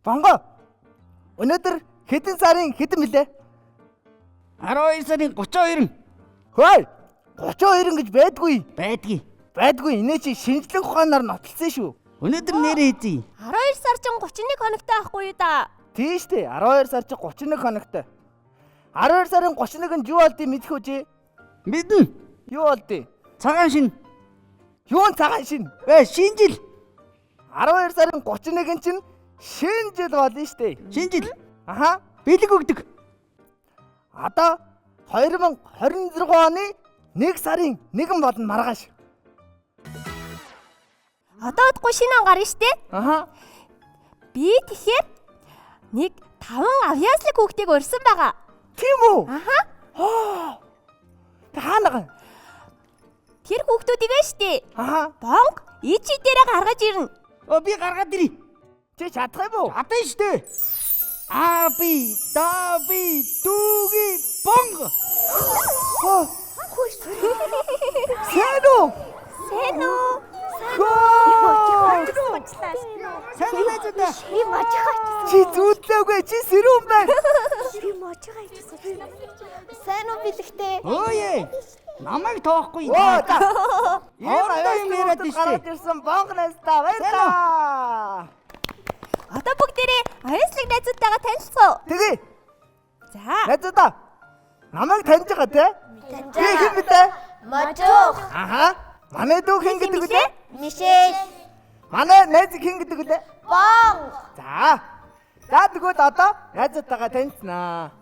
Бонго. Өнөөдөр хэдэн сарын хэдэн мөлий? 12 сарын 32. Хөөе. 32 гэж байдгүй. Байдгийг. Байдгүй. Инээ чи шинжлэх ухаанаар нотолсон шүү. Өнөөдөр нэрээ хийзээ. 12 сар чин 31 хоногтой байхгүй юу да? Тийм шүү дээ. 12 сар чи 31 хоногтой. 12 сарын 31-нд юу болдгийг мэдэх үү чи? Мэднэ. Юу болдгийг? Цагаан шин. Юун цагаан шин? Шинжил. 12 сарын 31-нд чинь шинэ жил болно шүү дээ. Шинжил. Аха. Бэлэг өгдөг. Одоо 2026 оны 1 сарын 1 болно маргааш. Одоо удахгүй шинэ он гарна штэ. Аха. Би тэгэхээр нэг 5 авьяаслаг хүүхдийг урьсан байгаа. Тийм үү? Аха. Хаана? Тэр хүүхдүүдийг штэ. Аха. Бонг ичи дээрээ гаргаж ирнэ. Би гаргаад ирий. Чи чадах юм уу? Чадна штэ. Аби, таби, туги, бонго. Сайн уу? Сайн уу? Сайн найзуудаа. Би мочгооч. Чи зүудлээгүй чи сэрүүн байна. Би мочгооч. Сайн уу бэлэгтэй? Өөе. Намайг тоохгүй. Хоорондоо юм яриад штэ. гараад ирсэн бонгоноос та баярлаа. Одоо бүгдээрээ авьяаслаг найзуудтайгаа танилцсан. Тэгээ. За. Найзуудаа. Намайг таньж байгаа те? Таньж Би хэн бэ те? Можох. Аха. Манай дүү хэн гэдэг үү те? Мишель. Манай найз хэн гэдэг үү те? Бонг. За. За тэгвэл одоо найзуудтайгаа танилцнаа.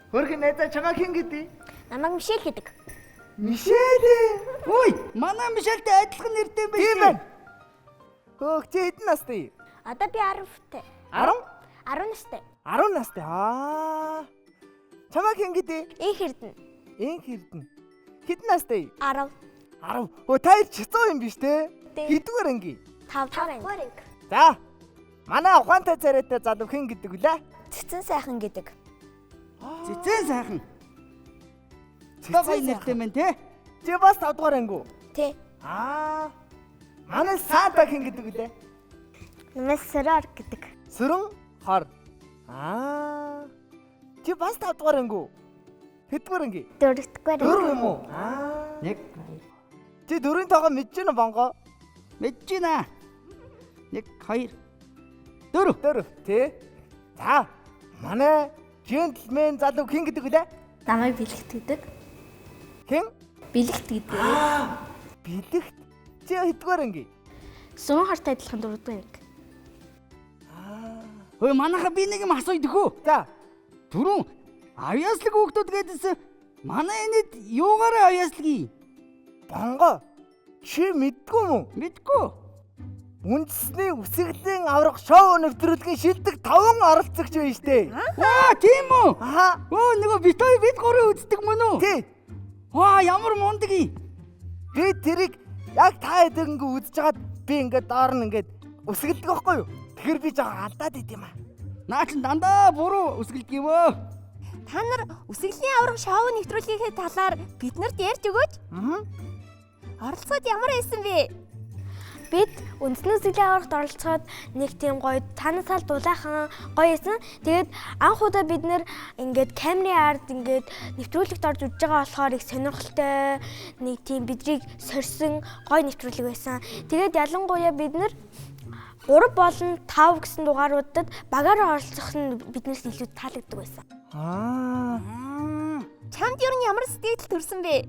Хөрхөн найзаа чамаа хэн гэдэг? Намайг Мишель гэдэг. Мишель. Ой, манай Мишельтэй адилхан нэртэй байж. Тийм байна. Хөөх чи хэдэн настай? Одоо би 10-тай. 10? 10 настай. 10 настай. Чамаа хэн гэдэг? Их Эрдэнэ. Энх Эрдэнэ. Хэдэн настай? 10. 10. Та их хэцүү юм биш те? Тийм. Хэдгээр анги? 5 анги. За. Манай ухаантай царайтай залуу хэн гэдэг вүлээ? Цэцэн сайхан гэдэг. Цэцэн сайхан. Цэцэн нэртэй мэн те. Чи бас 5 дугаар анги уу? Тэ. Манай Санта хэн гэдэг вүлээ? Намайг Сэрар гэдэг. Сүрэн хор. Чи бас 5 дугаар анги уу? Хэдгээр анги? 4-р. 4 юм уу? 1 Чи 4-ийн тоогоо мэдэж байна уу бонго? Мэдэж байна. 1 2 4. 4 тий. За. Манай джентльмен залуу хэн гэдэг вүлээ? Намайг Бэлэгт гэдэг. Хэн? Бэлэгт гэдэг. Бэлэгт. Чи хэдгээр анги? Сүн хартай адилхан 4-р анги. Ой, манайха би нэг юм асууйд хөө. За. Түрүүн авьяаслаг хүүхдүүд гэдсэн. Манай энэд юугаараа авьяаслагий? Бонго. Чи мэдгүй мүү? Мэдгүй. Үндэсний үсгэлийн аврах шоу нэвтрүүлгийн шилдэг 5 оролцогч байна штэ. Тийм үү? Аха. Нөгөө бид гурав үздэг мөн үү? Тий. Ямар мундаг юм. Би тэрийг яг та хэд ингээ үзэж хагаад би ингээ доор нь ингээ үсгэлдэг байхгүй юу? Тэгэхээр би жоохон алдаад идэм аа. Наа чин дандаа буруу үсгэлдэг юм өө. Та нар үсгэлийн аврах шоу нэвтрүүлгийн талаар биднэрт ярьж өгөөч. Оролцоод ямар байсан бэ? Бид үндэсний үсгэлийн аврагт оролцоод нэг тийм гоё танасаал дулаахан гоё байсан. Тэгээд анх удаа бид нэр ингээд камерын ард ингээд нэвтрүүлэгт орж үзэж байгаа болохоор их сонирхолтой нэг тийм бидрийг сорьсон гоё нэвтрүүлэг байсан. Тэгээд ялангуяа бид нэр 3 болон 5 гэсэн дугааруудад багаараа оролцох нь биднээс илүү таалагддаг байсан. Чамд ер нь ямар сэтгэл төрсөн бэ?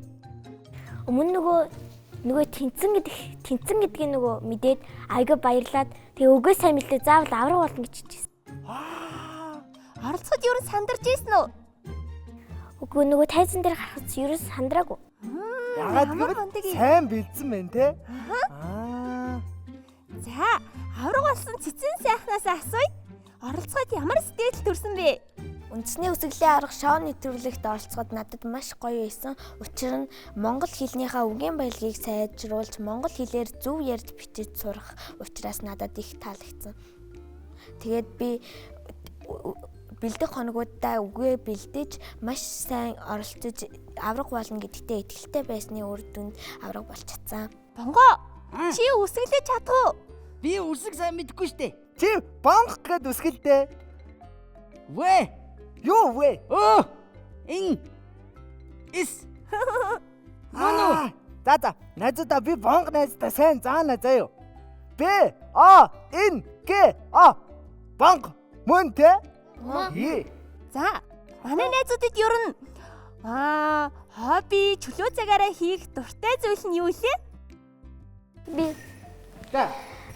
Өмнө нөгөө тэнцэн гэдгийг нөгөө мэдээд айгаа баярлаад тэгээ өгөө сайн мэлээ заавал авраг болно гэж хэлжсэн. Оролцоход ер нь сандарч ийсэн үү? Үгүй нөгөө тайзан дээр гарахад ерөөс сандраагүй. Ягаад гэвэл сайн бэлдсэн байна те. За, авраг болсон цэцэн сайхнаас асууя. Оролцоход ямар сэтгэл төрсөн бэ? Үндэсний үсгэлийн аврах шоу нэвтрүүлэгт оролцоход надад маш гоё байсан. Учир нь монгол хэлнийхээ үгийн баялагийг сайжруулж, монгол хэлээр зөв ярьж бичиж сурах учраас надад их таалагдсан. Тэгээд би бэлдэх хоногудаа үгээ бэлдэж, маш сайн оролцож авраг болно гэдэгтээ итгэлтэй байсны үр дүнд авраг болж чадсан. Бонго, чи үсгэлэж чадах уу? Би үсэг сайн мэдэхгүй штэ. Чи бонх гэд үсгэлдээ. Вэ. Юу вэ? Ин. Ис. Аа. За. Найзуудаа би бонх найзтай сайн заана заяа. Б А Н Г А. Бонх. Мөн тэ? Хий. За, манай найзуудад ер нь хобби чөлөө цагаараа хийх дуртай зүйл нь юу лээ? Би За.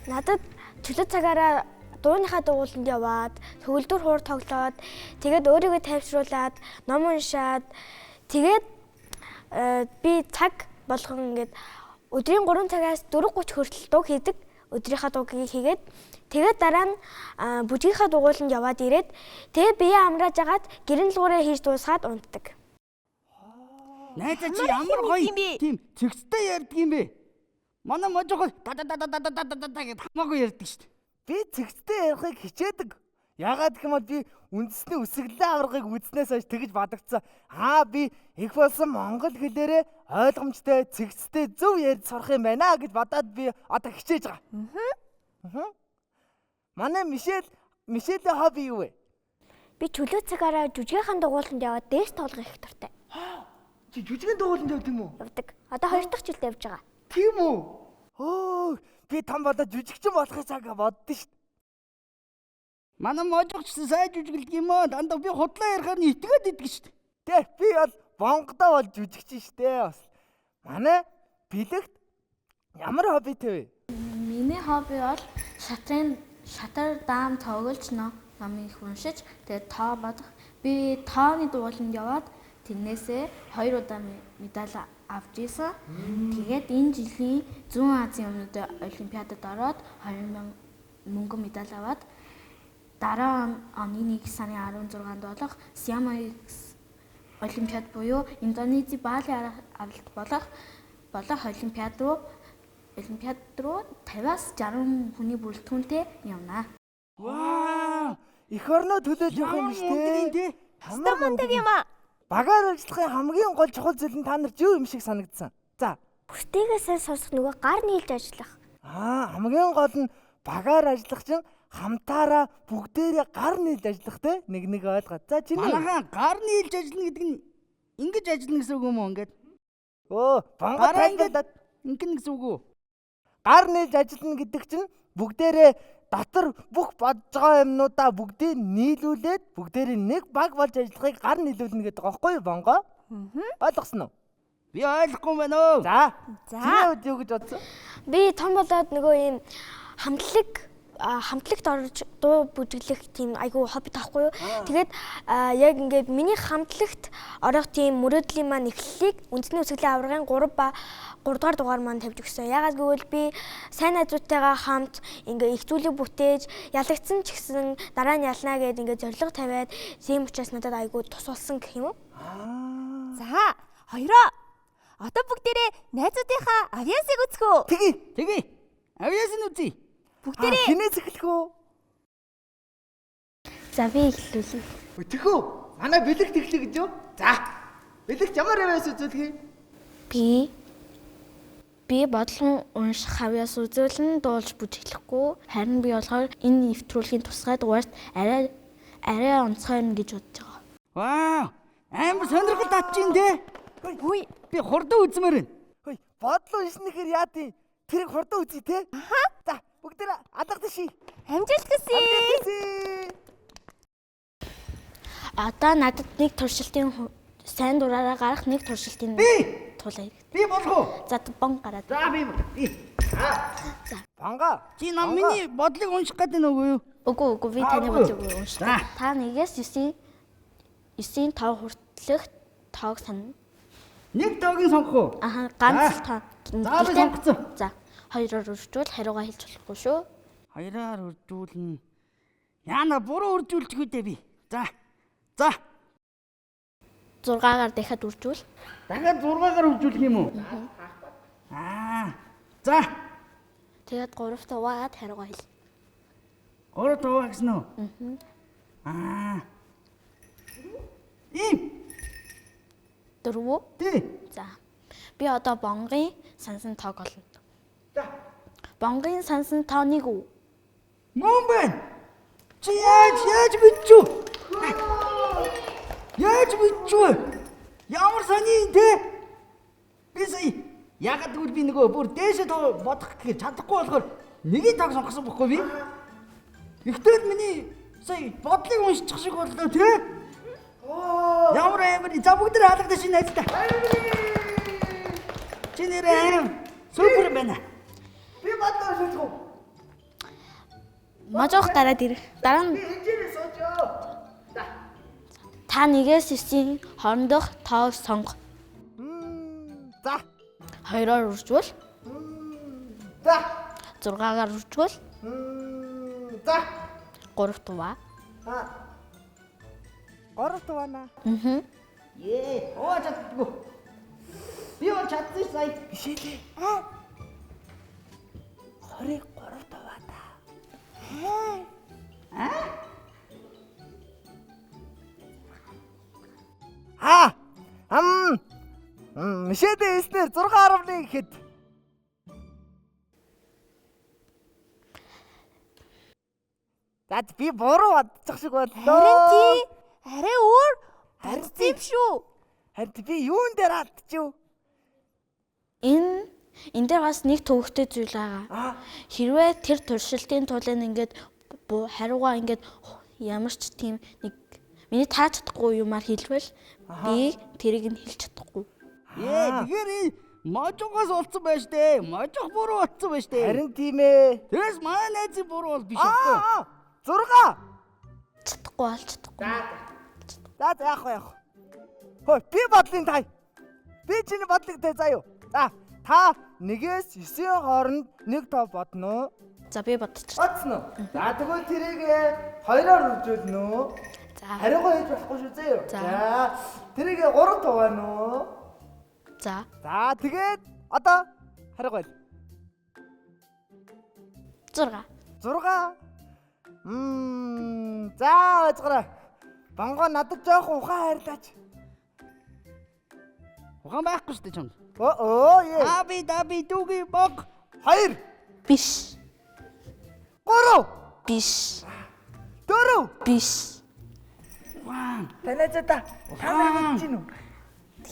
надад чөлөө цагаараа дууныхаа дугууланд яваад, төгөлдөр хуур тоглоод, тэгээд өөрийгөө тайвшруулад, ном уншаад, тэгээд би цаг болгон ингээд өдрийн 3 цагаас 4:30 хүртэл дуу хийдэг. Өдрийнхаа дуугийг хийгээд тэгээд дараа нь бүжгийнхаа дугууланд яваад ирээд тэгээд бие амрааж агаад гэрэн луураа хийж дуусгаад унтдаг. Найзаа чи ямар гоё тийм цэгцтэй ярьдаг юм бэ? Манай можгоо гэд хамаагүй ярьдаг шүү дээ. Би цэгцтэй ярихыг хичээдэг. Ягаад гэх юм бол би үндэсний үсгэлэн аваргыг үзснээс хойш тэгж бодогдсон. Би их болсон монгол хэлээрээ ойлгомжтой цэгцтэй зөв ярьж сурах юм байна гэж бодоод би одоо хичээж байгаа. Манай Мишелийн хобби юу вэ? Би чөлөө цагаараа жүжигийнхэн дугууланд яваад дээш тоглох их дуртай. Чи жүжигэн дугууланд явд юм уу? Явдаг. Одоо 2 дахь жилдээ явж байгаа. Тийм үү? Би том болоод жүжигчин болохыг цаага боддоо шүү. Манай можгоч сайн жүжиглдэг юм аа. Дандаа би худлаа ярихаар нь итгээд идэх шүү дээ. Тэ би бол бонгодоо бол жүжигчин штэ бас. Манай бэлэгт ямар хоббитэй вэ? Миний хобби бол шатар даам тоглож номыг уншиж тэгээд тоо бодох. Би тооны дугууланд яваад тэрнээсээ 2 удаа медаль авч ирсэн. Тэгээд энэ жилийн Зүүн Азийн өмнөд олимпиадад ороод 20,000 мөнгөн медаль аваад дараа оны 1 сарын 16-нд болох Siam-X олимпиад буюу Индонези Бали аралд болох олимпиад руу 50-аас 60 хүний бүрэлдэхүүнтэй явна. Вау! Эх орноо төлөөж явах юм штэ. Хамар мундаг юм аа. Багаар ажиллахын хамгийн гол чухал зүйл нь та нарт юу юм шиг санагдсан? За. Бүсдээгээсээ сонсох нөгөө гар нийлж ажиллах. Хамгийн гол нь багаар ажиллах чинь хамтаараа бүгдээрээ гар нийлж ажиллах те нэг ойлгоод. За чиний. Манайхан гар нийлж ажиллана гэдэг нь ингэж ажиллана гэсэн үг юм уу ингээд? Бонгод тайлбарлаад ингэн гэсэн үг үү? гар нийлж ажиллана гэдэг чинь бүгдээрээ дотор бүх бодж байгаа юмнуудаа бүгдийг нийлүүлээд бүгдээрээ нэг баг болж ажиллахыг гар нийлүүлнэ гэдэг байгаа байхгүй юу Бонго? Ойлгосноо? Би ойлгохгүй байна өө. За. Чиний хувьд юу гэж бодсон? Би том болоод нөгөө ийм хамтлагт орж дуу бүжиглэх тийм айгүй хобби таахгүй юу. Тэгээд яг ингээд миний хамтлагт орох тийм мөрөөдлийн маань эхлэлийг үндэсний үсгэлийн аваргын 3 ба 3 дугаар дугаар маань тавьж өгсөн. Ягаад гэвэл би сайн найзуудтайгаа хамт ингээ их зүйлийг бүтээж ялагдсан ч гэсэн дараа нь ялнаа гэдээ ингээ зориг тавиад тийм учраас надад айгүй тус болсон гэх юм уу? За, хоёроо. Одоо бүгдээрээ найзуудынхаа авьяасыг үзэх үү? Тэгье. Авьяас нь үзье. Бүгдээрээ Хинээс эхлэх үү? За би эхлүүлье. Тэхүү. Манай бэлэгт эхлэе гэж юу? За. Бэлэгт ямар авьяас үзүүлэх юм? Би бодлон унших авьяас үзүүлэн дуулж бүжиглэхгүй. Харин би болохоор энэ нэвтрүүлгийн тусгай дугаарт арай онцгойно гэж бодож байгаа. Вау! Амар сонирхол татчихин дээ. Хүй, Би хурдан үзмээр байна. Бодлоо ишнэхээр яа тий? Тэрийг хурдан үзье те? За, бүгдээ алга дэши. амжилт хүсье. Одоо надад нэг туршилтын сайн дураараа гарах нэг туршилтын тулаа. Би болох уу? За бон гараад. За би. Бонго. Чи нам миний бодлыг унших гэдэг нь үгүй юу? Үгүй би таны бодлыг унших. За. Та 1-ээс 9-ийн 5 хүртэлх тоог санана. Нэг тоогийн сонгох уу? Ганц тоо. За би сонгоцсон. За 2-оор үржүүл хариугаа хэлж болохгүй шүү. 2-аар үржүүлнэ. Яна буруу үржүүлчих үдээ би. За. 6-аар дахиад үржүүл. Дахиад 6-аар үржүүлэх юм уу? За. Тэгээд 3-т уваагаад хариугаа хэл. 3 тоо гэсэн үү? Ийм. 4. Тий. За. Би одоо бонгын сансан тоог олно. За. Бонгын сансан тооныг үү? Мөн байна. Чи яаж мэдчихв? Яаж мэдчихв? Ямар сони те? Би сая ягаад гэвэл би нөгөө бүр дээшээ бодох гэж чадахгүй болохоор нэгийг таг сонгосон бохгүй би. Ихтэл миний сая бодлыг уншчих шиг боллоо те? Ямар амар за бүгд нэр хаалгадаж шинэ найз та. Чи нэрээ супер байна. Би бодлоо шүлгүү. Можох дараад ирэх. Дараа нь Хинжээрээ суужоо. За. та 1-9 хоорондох тоог сонго. За. 2-оор үржүүл. За. 6-аар үржүүл. За. 3 туваа. Горов тувана. Ээ, чаддгүй. Би чадсан сая. Биш ээ. 23 тувана. Мишэдэ эснэр 6.1 гэхэд Дад би буруу бодчих шиг боллоо. Харин тий. Арай өөр. Харин юм шүү. Харин би юун дээр алдчихв? Энэ дээр бас нэг төвөгтэй зүйл байгаа. Хэрвээ тэр туршилтын тулын ингээд хариугаа ингээд ямар ч тийм нэг миний тааж чадахгүй юмар хэлвэл би тэрийг нь хэлж чадахгүй. Тэгэхээр можоогоос олцсон байж тээ. Можог буруу олцсон байж тээ. Харин тийм ээ. Тэрс манай найзын буруу бол биш аахгүй. 6. Чадахгүй бол чадахгүй. За яах вэ? Хөөе, би бодлын тай. Би чиний бодлыг тай заяа. За, та 1-9 хооронд нэг тоо бодно уу? За би бодчих. Бодсон уу? За тэгвэл тэрийг 2-оор үржүүлнэ үү? За. Хариугаа хийж болохгүй шүү заяа. За. За, тэрийг 3 туваана уу? За. За, тэгээд одоо хариугаа. 6. 6. За, ууцгараа. Бонгоо надад жоохон ухаан хайрлаач. Ухаан байхгүй шүү дээ чамд. Оо, Аби даби дуги бог. 2. Биш. 3. Биш. 4. Биш. Ухаан. Танайзаа та нар мэдэж гин үү?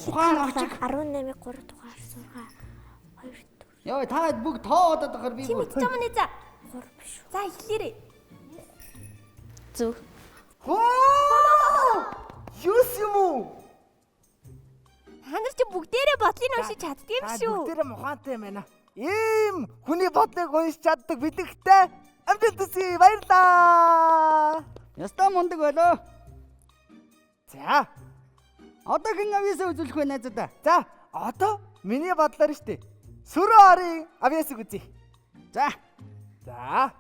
Ухаан авчих. 18-ыг 3 дугаар 6 2 4 Яа та бүгд тоодод ахаар би Чи мэдчихэж байгаа мөн за. 3 биш үү? За хэлээрэй. Зүг. Юус юм уу? Та нар чи бүгдээрээ бодлыг уншиж чаддаг юм шүү. Бүгдээрээ мухантай юм байна. Ийм хүний бодлыг уншиж чаддаг бидэгтэй. Амжилт хүсье. Баярлалаа. Ястаа мундаг болоо. За. Одоо хэн авьяасаа үзүүлэх вэ найзуудаа? За, одоо миний бодлоор штэ. Сүрөө орын авьяасыг үзье. За. За.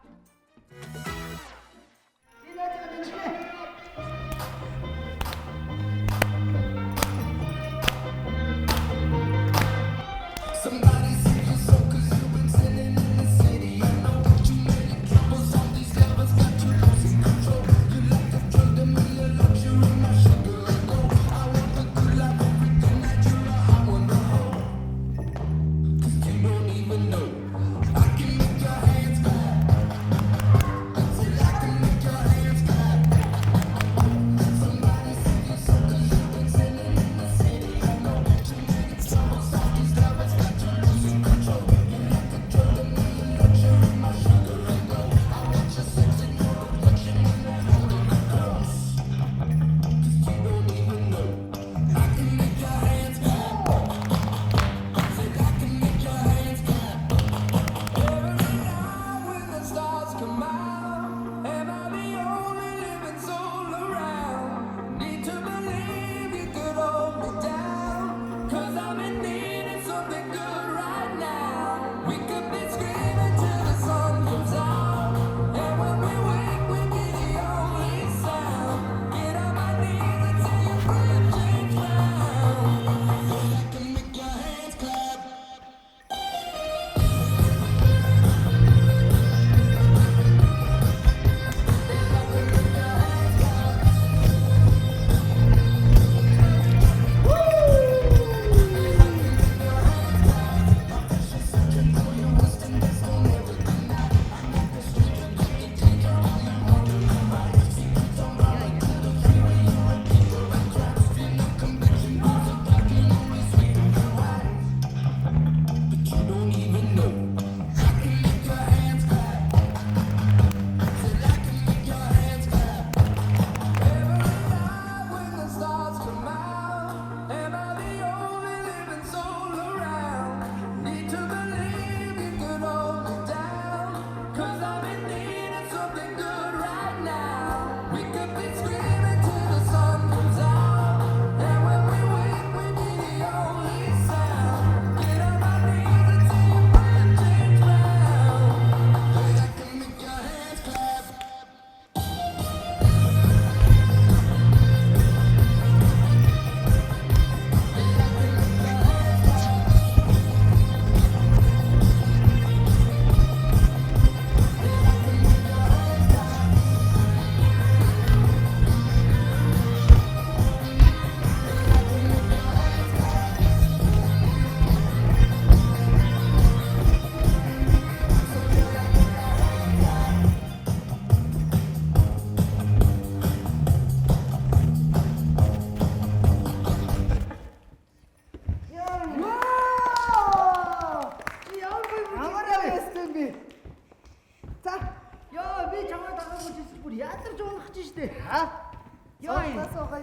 Яа, суугай.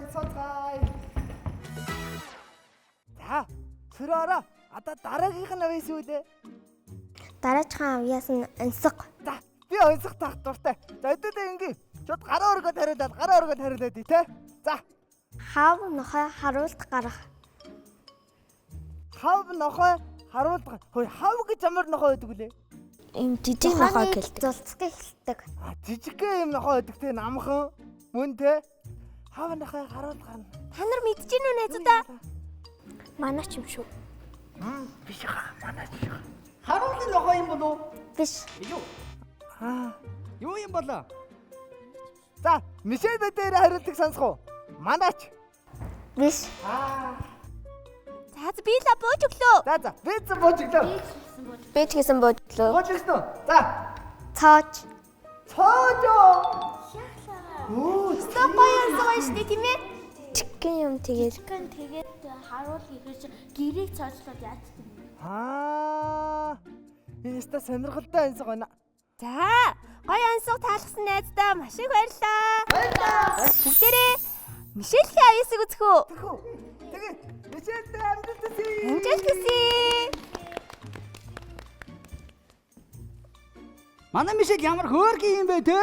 За, сөрөөрөө. Одоо дараагийнх нь авьяас юу вэ? Дараачихан авьяас нь ансаг. За, би онцох тах дуртай. За, өдөөдөө ингээ. Чод гараа өргөд хариулаад тий, те? За. Хав нохой харуулт гарах. Хав нохой харуулт. Хөөе, хав гэж ямар нохой байдаг вүлээ? Им жижиг нохой гэлдэг. Зулцгий хэлдэг. Жижигхэн юм нохой байдаг те, намхан. Мөн те? Хав нохой харуулт гарна. Та нар мэдэж гин үү найзуудаа? Манайч юм шүү. Биш хаа, манайч. Харуулын нохой юм болов? Биш. Юу? Юу юм болоо? За, Мишель дээр хариултыг сонсох уу? Манайч. Биш. За би л бууж өглөө. За, бийц боожглоо. Би ч гэсэн буудлоо. Боожгсноо. За, Цооч. цоожоо. Стop гоё шүү дээ тийм ээ. Чигэн юм тэгээд. Тэгээд харуул ихэж гэрийг цоочлоод яаж тийм бэ? Энэ өстө сонирхолтой ансаг байна. За гоё ансуу таалгсан найздаа маш их баярлаа. Бүгдээрээ Мишельхийн авьяасыг үзэх үү? Тэгээ, Мишель дээр амжилт хүсье. Амжилт хүсье. Манай Мишель ямар хөөрхөн юм бэ те?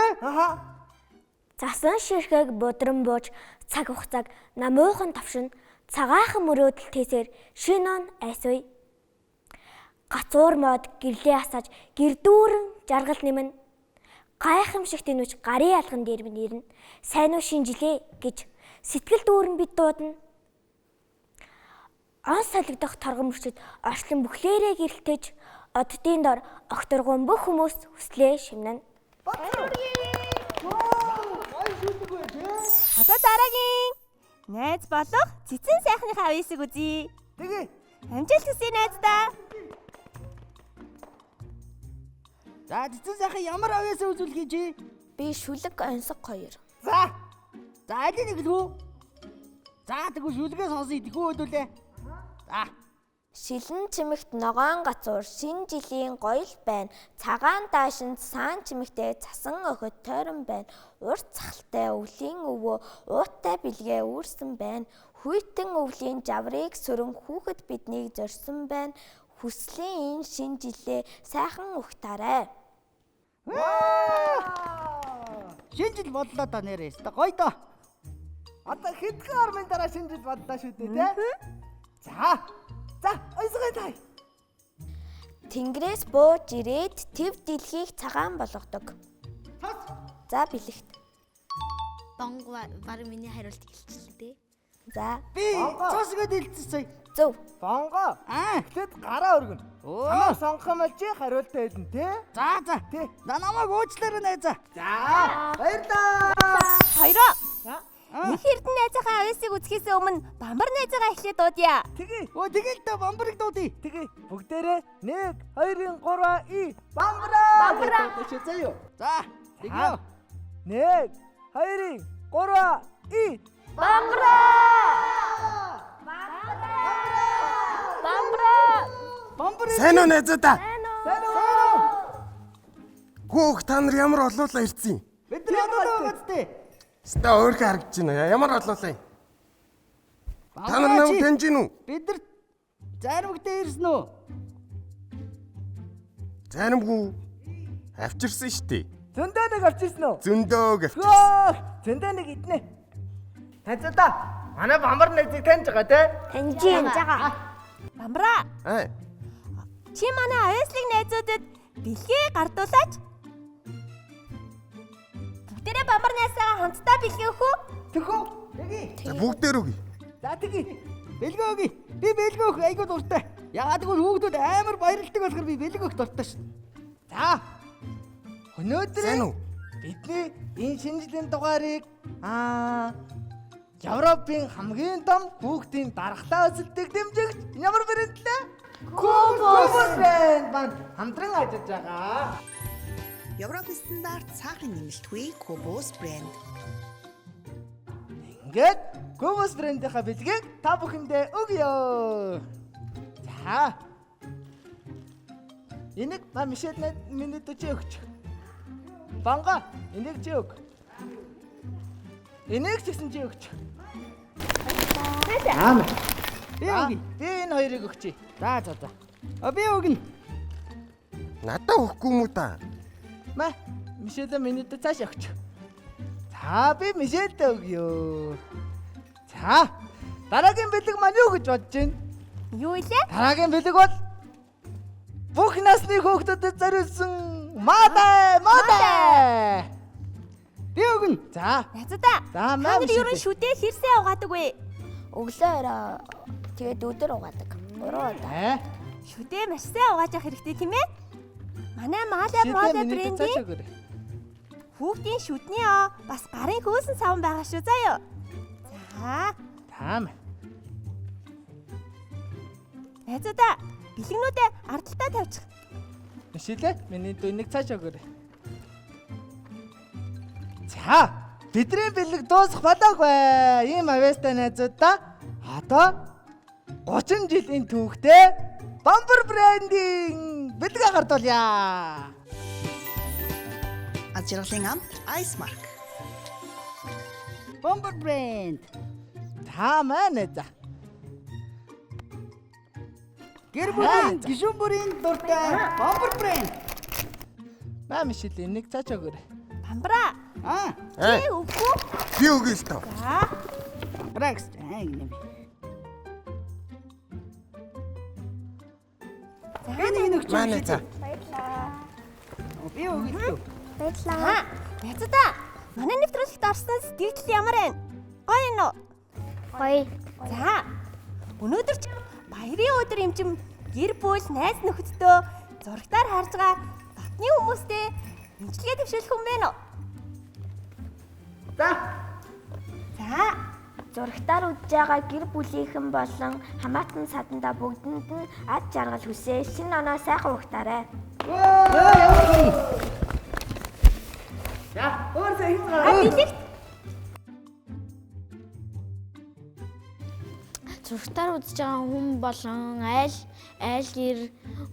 Засан ширхэг бодрон бууж цаг хугацааг намуухан тавшин цагаахан мөрөөдөл тийсээр шинэ он айсвэ. Гацуур мод гэрлээ асааж гэрдүүрэн жаргал нэмэн гайхамшигт энүүч гарын алган дээр нэрнэ. Сайн уу шинжилээ гэж сэтгэл дүүрэн бид дуудана. Он солигдох торгон мөчөд орчлон бүхлээрээ гэрэлтэж оддын дор огторгон бүх хүмүүс хүслээ шимнэн. Одоо дараагийн найз болох цэцэн сайхны авьяасыг үзье. Тэгээ, Амжилт хүсье найздаа. За цэцэн сайхан ямар авьяасаа үзүүлэх гэж? Би шүлэг онсог хоёр. за. За аль нэг л үү? За тэгвэл шүлгээ сонсон идэхүү өдөлээ. За. Шилэн чимэгт ногоон гацуур шинэ жилийн гоёл байна. Цагаан даашинд саан чимэгтээ цасан охид тойрон байна. Урт цахалтай өвлийн өвөө ууттай бэлгээ үүрсэн байна. Хүйтэн өвлийн жаврыг сөрөн хүүхэд биднийг зорьсон байна. Хүслийн энэ шинэ жилээ сайхан ухтаарай. Шинэ жил боллоо та нэрээс. Гоё доо. Одоо хэдхэн ормын дараа шинэ жил боллоо шүү дээ, те? За, ойсгой тай. Тэнгэрээс бууж ирээд төв дэлхийг цагаан болгодог. За бэлэгт. Бонго баг миний хариулт хэлчихлээ дээ. За Би цосгоод хэлчихсэн. зөв. Бонго. Аа. Тэгэд гараа өргөн. Оо. Хамаа сонгох юм бол чи хариултаа хэлнэ, те? За. Тий. За намайг уучлаарай найзаа. За, баярлаа. Хоёроо. За, Их эрдэнэ найзынхаа авьяасыг үзэхээс өмнө бамбар найзаагаа эхлээд дуудъя. тэгээ. Тэгэл та бамбарыг дуудъя. Тэгээ, бүгдээрээ 1, 2, 3 и бамбараа. Тэшээ заяа. За. Тэгё. 1, 2, 3 и Бамбар. Сайн уу найзуудаа? сайн уу? Хүүх та нар ямар олуулаа ирсэн юм? Бид нар одоо үсттэй. Ста өөрхөн харагдаж байна. Ямар олуулаа юм? Та нар намайг таньж гин үү? Бид нар заримгдээ ирсэн үү? Заримгүй авчирсан штий. Зөндөө нэг авчирсан уу? Зөндөг авчирсан. Хөөх, зөндөө нэг иднэ. Таньцаа. Манай бамбар найзыг таньж байгаа те? Таньжин жага. Бамбараа. Аа. Чи манай авьяаслыг найзуудад бэлгээ гардуулаач. Бүгдээрээ бамбар найзаагаа хамтдаа бэлгээ өгөх үү? Тэхүү. Тэги. За бүгдээр үгүй. За тэги. Бэлгөө өгье. Би бэлгөө өгөх айгуу дуртай. Ягаад гэвэл хүүхдүүд амар баярлдаг болохоор би бэлгөө өгөх дуртай шүү. За. Өнөөдөр Сайн уу? бидний энэ шинжлэлийн дугаарыг Европын хамгийн том хүүхдийн дархлаа өсөлтийг дэмжигч ямар брэнд лээ? Кобос брэнд банд хамтран ажиллаж байгаа. Европын стандарт цаагийн нэмэлтгүй Кобос брэнд. Ингээд Кобос брэндийнхаа бэлгийг та бүхэндээ өгье. За. Энийг Мишель минут чи өгч. Банга, энийг чи өг. Энийг ч гэсэн чи өгч. Аа. Би өгье. Би энэ хоёрыг өгчий. За. Би өгнө. Надаа өгөхгүй юм уу та? Маа, Мишель минийд цааш өгч. За, би Мишельдээ өгье. За, дараагийн бэлэг маань юу гэж бодож байна? Юу илээ? Дараагийн бэлэг бол бүх насны хүүхдүүдэд зориулсан модаа. Би өгнө. За, Найзуудаа. За, Та маа нар ерөн шүдээ хэрсээ угаадаг вэ? Өглөө тэгээд өдөр угаадаг. Уруу. Шүдээ маш сайн угааж явах хэрэгтэй тийм ээ? Манай Малиа брендийн хүүхдийн шүдний бас гарын хөөсөн савн байгаа шүү заа юу. За. Таам. Найзуудаа, бэлгнүүдээ ардталтаа тавьчих. Мишель, миний дүүнийг цааш өгөөрэй. За, бидний бэлэг дуусах болоогүй. Ийм авьяастай найзуудаа одоо 30 жилийн түүхтэй Бамбар брендийн бэлэг гардуулъя. Аж аргалын амт Ice Mark. Бомбар брэнд. Таамаа найзаа. Гэр бүлийн гишүүн бүрийн дуртай бомбар брэнд. Маа Мишель, энийг цааш өгөөрэй. Бамбара. Чи өгөө. Би өгье өстөө. За. Бракс. Гэнэ. Энийг өгч. Манай за. Би өгье. Баярлалаа. Найзуудаа, манай нэвтрүүлэгт орсон сэтгэл ямар байна? Гоё юу? Гоё. За. Өнөөдөр ч баярын өдөр юмчим гэр бүл найз нөхөдтэй зурагтаар харж байгаа дотны хүмүүстэй имчилгээ төвшүүлэх юм байна уу? За. Зурагтаар үзэж байгаа гэр бүлийнхэн болон хамаатан саданда бүгдэнд нь ад жаргал хүсээ шинэ оноо сайхан ухтаарай. Зурагтаар үзэж байгаа хүн болон айл гэр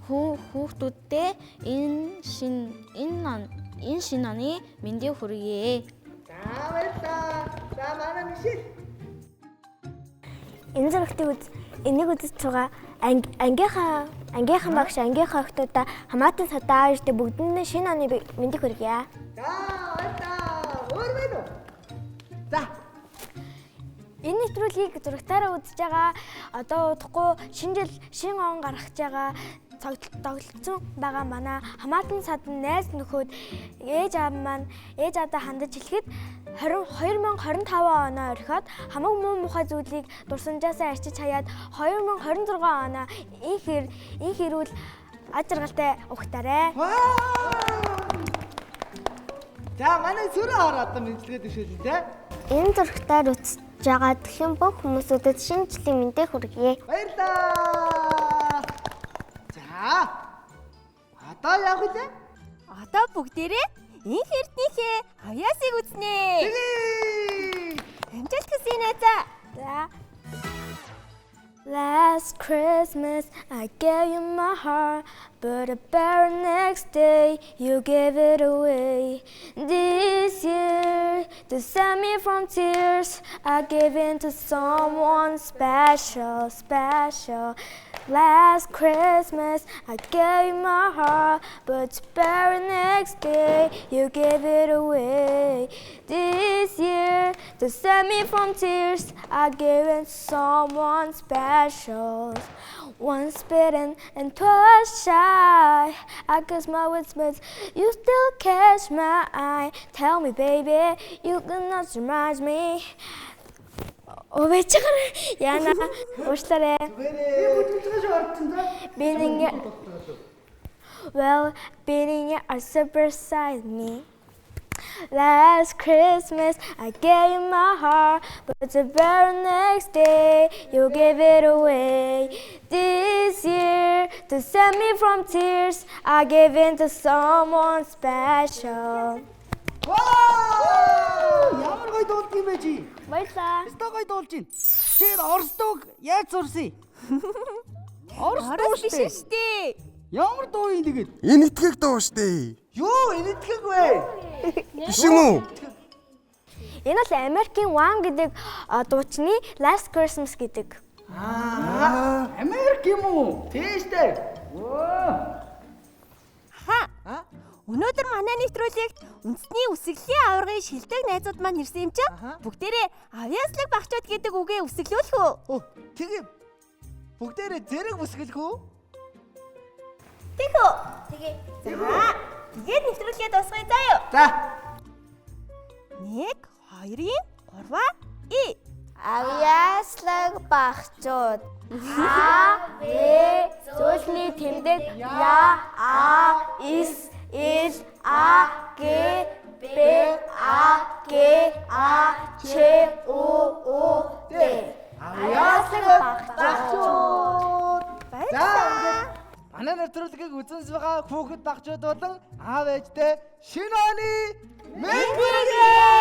хүүхдүүдтэй энэ шинэ оны мэндийг хүргье. За, баярлалаа. За, манай Мишель. Энэ зурагтыг энийг үзэж байгаа ангийнхан багш ангийнхаа охтуудаа хамаатан садаа ирдэ бүгдэнд нь шинэ оны мэндийг хүргье. За, баярлалаа. Өөр байна уу? За, Энэ нэвтрүүлгийг зурагтаараа үзэж байгаа одоо удахгүй шинэ он гаргаж байгаа тоглолцсон байгаа манай хамаатан садан найз нөхөд ээж аадаа хандаж хэлэхэд 2025 оноо орхиод хамаг муу мухай зүйлийг дурсамжаасаа арчиж хаяад 2026 оноо энэ хэрүүл аж аргалтай ухтаарай. За, манай сүрэн хор одоо мэдлэгээ дэвшүүлнэ те. Энэ зурагтаар үзэж байгаа дэлхийн бүх хүмүүсүүдэд шинэ жилийн мэндийг хүргье. Баярлалаа. За. Одоо явах үлээ. Одоо бүгдээрээ энэ эрднийхээ авьяасыг үзнэ. Амжилт хүсье найзаа. За. Last Christmas I gave you my heart, but the very next day you gave it away. This year, to save me from tears, I gave in to someone special. Last Christmas I gave you my heart, but the very next day you gave it away. This year, to save me from tears, I gave in to someone special. Once bitten and twice shy, I guess my wits, you still catch my eye. Tell me, baby, you cannot surprise me. Яна уушлаарэ. Beating are super beside me. Last Christmas I gave you my heart, but the very next day you gave it away. This year, to save me from tears, I gave in to someone special. Ямар гоё дуулт юм бэ чи? Баярлалаа. Өстой гоё дуулж байна. Чи Орос дууг яаж сурсан? Орос дуу Орос биш штэ. шүү дээ. Ямар дуу юм тэгээд? Энэ итгийг дуу штэ. Юу, энэтхэг вэ? Биш юм уу? Энэ бол Америкийн One гэдэг дуучны Last Christmas гэдэг. Америк юм уу? Тийштэй. Өнөөдөр манай нэвтрүүлэгт үндэсний үсэглэлийн аваргын шилдэг найзууд маань ирсэн юм чинь. Бүгдээрээ авьяаслаг багчууд гэдэг үгээ үсэглүүлэх үү? Тэгээ бүгдээрээ зэрэг үсгэлэх үү? Тэгөө. Тэгээ. За. Тэгээд нэвтрүүлгээ дуусгая заа юу? За. 1 2 3 Авьяаслаг багчууд. А, В, зөвлөлийн тэмдэг Я, А, С, Л, А, Г, Б, А, Г, А, Ч, О, Д. Авьяаслаг багчууд. баярлалаа. Манай нэвтрүүлгийг үзэн байгаа хүүхэд багчууд болон аав ээжтэй шинэ оны мэнд хүргэе.